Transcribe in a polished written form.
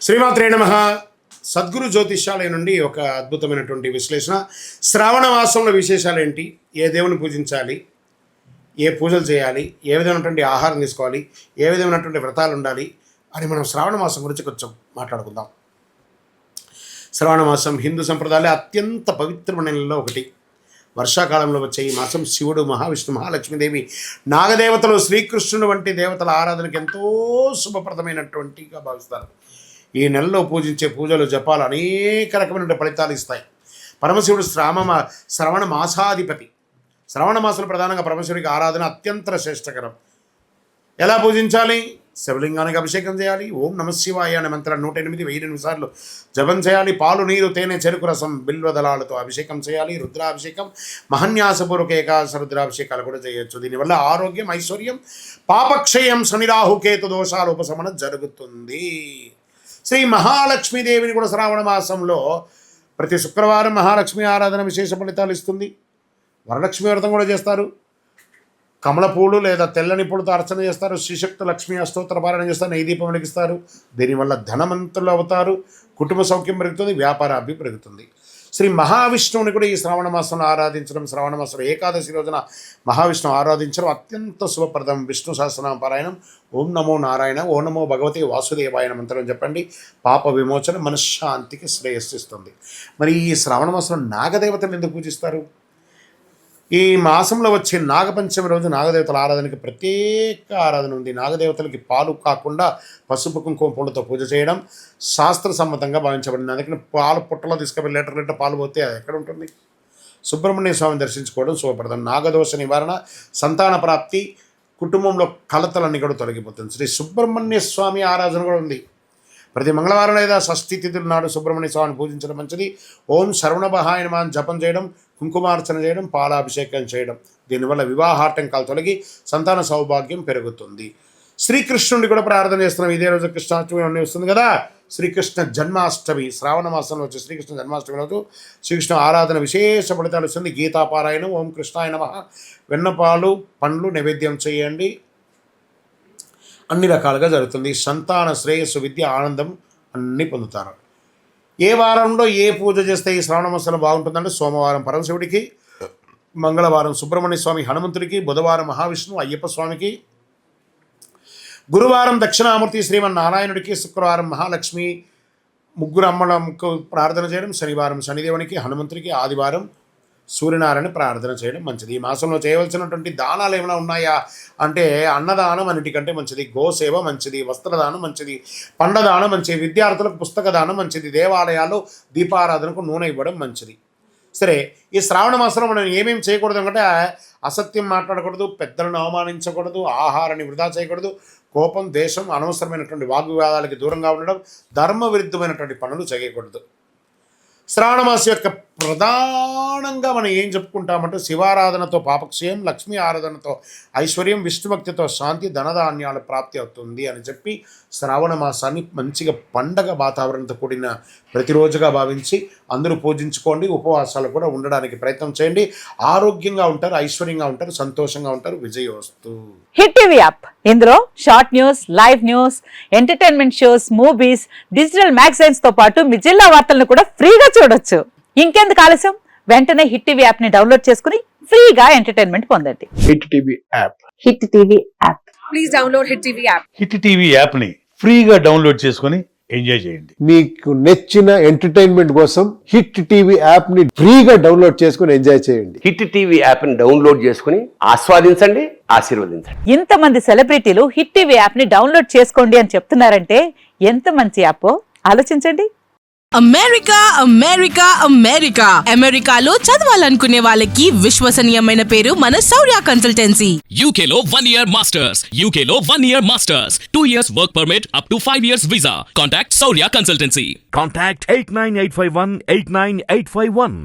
శ్రీమాత్రే నమః. సద్గురు జ్యోతిష్యాలయం నుండి ఒక అద్భుతమైనటువంటి విశ్లేషణ. శ్రావణ మాసంలో విశేషాలు ఏంటి, ఏ దేవుని పూజించాలి, ఏ పూజలు చేయాలి, ఏ విధమైనటువంటి ఆహారం తీసుకోవాలి, ఏ విధమైనటువంటి వ్రతాలు ఉండాలి అని మనం శ్రావణ మాసం గురించి కొంచెం మాట్లాడుకుందాం. శ్రావణ మాసం హిందూ సంప్రదాయాల్లో అత్యంత పవిత్రమైన నెలలో ఒకటి. వర్షాకాలంలో వచ్చే ఈ మాసం శివుడు, మహావిష్ణు, మహాలక్ష్మీదేవి, నాగదేవతలు, శ్రీకృష్ణుడు వంటి దేవతల ఆరాధనకు ఎంతో శుభప్రదమైనటువంటిగా భావిస్తారు. ఈ నెలలో పూజించే పూజలు, జపాలు అనేక రకమైన ఫలితాలు ఇస్తాయి. పరమశివుడు శ్రవణ మాసాధిపతి. శ్రవణ మాసంలో ప్రధానంగా పరమశివుడికి ఆరాధన అత్యంత శ్రేష్టకరం. ఎలా పూజించాలి? శివలింగానికి అభిషేకం చేయాలి. ఓం నమశివాయ అనే మంత్రాన్ని 108 సార్లు జపం చేయాలి. పాలు, నీరు, తేనె, చెరుకు రసం, బిల్వదళాలతో అభిషేకం చేయాలి. రుద్రాభిషేకం, మహన్యాసపూర్వక ఏకాదశ రుద్రాభిషేకాలు కూడా చేయొచ్చు. దీనివల్ల ఆరోగ్యం, ఐశ్వర్యం, పాపక్షయం, శని రాహు కేతు దోషాల ఉపశమనం జరుగుతుంది. శ్రీ మహాలక్ష్మీదేవిని కూడా శ్రావణ మాసంలో ప్రతి శుక్రవారం మహాలక్ష్మి ఆరాధన విశేష ఫలితాలు ఇస్తుంది. వరలక్ష్మి వ్రతం కూడా చేస్తారు. కమల పూలు లేదా తెల్లని పూలతో అర్చన చేస్తారు. శ్రీశక్తి లక్ష్మీ అష్టోత్తర పారాయణ చేస్తారు. నెయ్యి దీపం వెలిగిస్తారు. దీనివల్ల ధనవంతులు అవుతారు. కుటుంబ సౌఖ్యం పెరుగుతుంది. వ్యాపార అభివృద్ధి పెరుగుతుంది. శ్రీ మహావిష్ణువుని కూడా ఈ శ్రావణ మాసంలో ఆరాధించడం, శ్రావణ మాసంలో ఏకాదశి రోజున మహావిష్ణువు ఆరాధించడం అత్యంత శుభప్రదం. విష్ణు సహస్రనామ పారాయణం, ఓం నమో నారాయణ, ఓం నమో భగవతే వాసుదేవాయ మంత్రం చెప్పండి. పాప విమోచన, మనశ్శాంతికి శ్రేయస్సిస్తుంది. మరి ఈ శ్రావణ మాసంలో నాగదేవతలు ఎందుకు పూజిస్తారు? ఈ మాసంలో వచ్చే నాగపంచమి రోజు నాగదేవతల ఆరాధనకి ప్రత్యేక ఆరాధన ఉంది. నాగదేవతలకి పాలు కాకుండా పసుపు కుంకుమ పూలతో పూజ చేయడం శాస్త్ర సమ్మతంగా భావించబడింది. అందుకని పాలు పుట్టలో తీసుకెళ్ళి లీటర్ పాలు పోతే అది ఎక్కడ ఉంటుంది? సుబ్రహ్మణ్య స్వామిని దర్శించుకోవడం శుభప్రదం. నాగదోష నివారణ, సంతాన ప్రాప్తి, కుటుంబంలో కలతలన్నీ కూడా తొలగిపోతుంది. శ్రీ సుబ్రహ్మణ్య స్వామి ఆరాధన కూడా ఉంది. ప్రతి మంగళవారం లేదా షష్ఠి తిథుల నాడు సుబ్రహ్మణ్య స్వామిని పూజించడం మంచిది. ఓం శరవణభాయ నమః జపం చేయడం, కుంకుమార్చన చేయడం, పాలాభిషేకం చేయడం. దీనివల్ల వివాహాటంకాలు తొలగి సంతాన సౌభాగ్యం పెరుగుతుంది. శ్రీకృష్ణుడిని కూడా ప్రార్థన చేస్తున్నాం. ఇదే రోజు కృష్ణాష్టమి అన్నీ వస్తుంది కదా. శ్రీకృష్ణ జన్మాష్టమి, శ్రావణ మాసంలో వచ్చే శ్రీకృష్ణ జన్మాష్టమి రోజు శ్రీకృష్ణ ఆరాధన విశేష ఫలితాలు వస్తుంది. గీతాపారాయణం, ఓం కృష్ణాయ నమః, వెన్నపాలు, పండ్లు నైవేద్యం చేయండి. అన్ని రకాలుగా జరుగుతుంది. సంతాన శ్రేయస్సు, విద్య, ఆనందం అన్నీ పొందుతారు. ఏ వారంలో ఏ పూజ చేస్తే ఈ శ్రావణ మాసంలో బాగుంటుందంటే సోమవారం పరమశివుడికి, మంగళవారం సుబ్రహ్మణ్య స్వామి హనుమంతుడికి, బుధవారం మహావిష్ణువు అయ్యప్ప స్వామికి, గురువారం దక్షిణామూర్తి శ్రీమన్నారాయణుడికి, శుక్రవారం మహాలక్ష్మి ముగ్గురు అమ్మలకు ప్రార్థన చేయడం, శనివారం శనిదేవునికి, హనుమంతుడికి, ఆదివారం సూర్యనారాయణ ప్రార్థన చేయడం మంచిది. ఈ మాసంలో చేయవలసినటువంటి దానాలు ఏమైనా ఉన్నాయా అంటే అన్నదానం అన్నిటికంటే మంచిది, గోసేవ మంచిది, వస్త్రదానం మంచిది, పండదానం మంచిది, విద్యార్థులకు పుస్తక దానం మంచిది, దేవాలయాల్లో దీపారాధనకు నూనె ఇవ్వడం మంచిది. సరే, ఈ శ్రావణ మాసంలో మనం ఏమేమి చేయకూడదు అంటే అసత్యం మాట్లాడకూడదు, పెద్దలను అవమానించకూడదు, ఆహారాన్ని వృధా చేయకూడదు, కోపం, దేశం, అనవసరమైనటువంటి వాగ్వివాదాలకి దూరంగా ఉండడం, ధర్మ విరుద్ధమైనటువంటి పనులు చేయకూడదు. శ్రావణ మాసం యొక్క ప్రధానంగా మనం ఏం చెప్పుకుంటామంటే శివారాధనతో పాపక్షయం, లక్ష్మీ ఆరాధనతో ఐశ్వర్యం, విష్ణుభక్తితో శాంతి, ధనధాన్యాల ప్రాప్తి అవుతుంది అని చెప్పి శ్రావణ మాసాన్ని మంచిగా పండగ వాతావరణంతో కూడిన ప్రతిరోజుగా భావించి అందరూ పూజించుకోండి. ఉపవాసాలు కూడా ఉండడానికి ప్రయత్నం చేయండి. ఆరోగ్యంగా ఉంటారు, ఐశ్వర్యంగా ఉంటారు, సంతోషంగా ఉంటారు. విజయోస్తు. హిట్ టీవీ యాప్, ఇందులో short news, live news, entertainment shows, movies, digital magazines తో పాటు మీ జిల్లా వార్తలను కూడా ఫ్రీగా చూడొచ్చు. ఇంకెందుకు ఆలస్యం? వెంటనే హిట్ టీవీ యాప్ ని డౌన్లోడ్ చేసుకుని ఫ్రీగా ఎంటర్టైన్మెంట్ పొందండి. Hit TV app. Hit TV app. Please download hit TV app. Hit TV app ని ఫ్రీగా డౌన్లోడ్ చేసుకుని ఎంజాయ్ చేయండి. మీకు నచ్చిన ఎంటర్టైన్మెంట్ కోసం హిట్ టీవీ యాప్ ని ఫ్రీగా డౌన్లోడ్ చేసుకుని ఎంజాయ్ చేయండి. హిట్ టీవీ యాప్ ని డౌన్లోడ్ చేసుకుని ఆస్వాదించండి, ఆశీర్వదించండి. ఇంతమంది సెలబ్రిటీలు హిట్ టీవీ యాప్ ని డౌన్లోడ్ చేసుకోండి అని చెప్తున్నారంటే ఎంత మంచి యాప్ ఆలోచించండి. అమెరికా అమెరికా అమెరికా అమెరికాలో చదవాలనుకునే వాళ్ళకి విశ్వసనీయమైన పేరు మన శౌర్య కన్సల్టెన్సీ. UK లో 1 year masters. UK లో 1 year masters. 2 years work permit up to 5 years visa. Contact Saurya Consultancy. Contact 89851 89851.